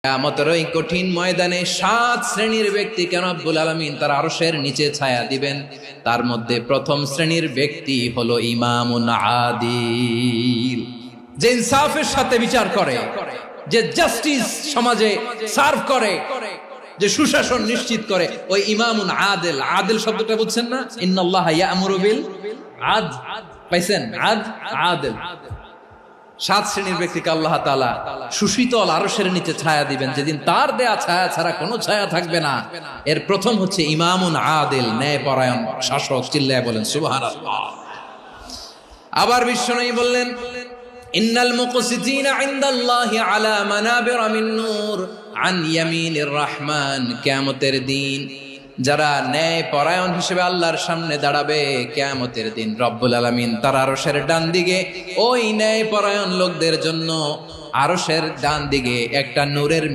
কিয়ামতের ওই কঠিন ময়দানে 7 শ্রেণীর ব্যক্তিকে রব্বুল আলামিন তার আরশের নিচে ছায়া দিবেন। তার মধ্যে প্রথম শ্রেণীর ব্যক্তি হলো ইমামুন আদিল, যে ইনসাফের সাথে বিচার করে, যে জাস্টিস সমাজে সার্ভ করে, যে সুশাসন নিশ্চিত করে, ওই ইমামুন আদিল। আদিল শব্দটা বুঝছেন না? ইন্নাল্লাহা ইয়া'মুরু বিল আদল, পাইছেন? আদিল। 7 শ্রেণীর ব্যক্তিকে আল্লাহ তাআলা সুশীতল আরশের নিচে ছায়া দিবেন, যেদিন তার দেয়া ছায়া ছাড়া কোনো ছায়া থাকবে না। এর প্রথম হচ্ছে ইমামুন আদিল, ন্যায়পরায়ণ শাসক। চিল্লায় বলেন সুবহানাল্লাহ। আবার বিশ্বনবী বললেন, ইন্নাল মুকসিতিনা ইনদাল্লাহি আলা মানাবিরা মিন নূর আন ইয়ামিনির রহমান। কিয়ামতের দিন যারা ন্যায় পরায়ণ হিসেবে আল্লাহর সামনে দাঁড়াবে, কিয়ামতের দিন রব্বুল আলামিন তার আরশের ডান দিকে ওই ন্যায় পরায়ণ লোকদের জন্য আরশের ডান দিকে একটা নূরের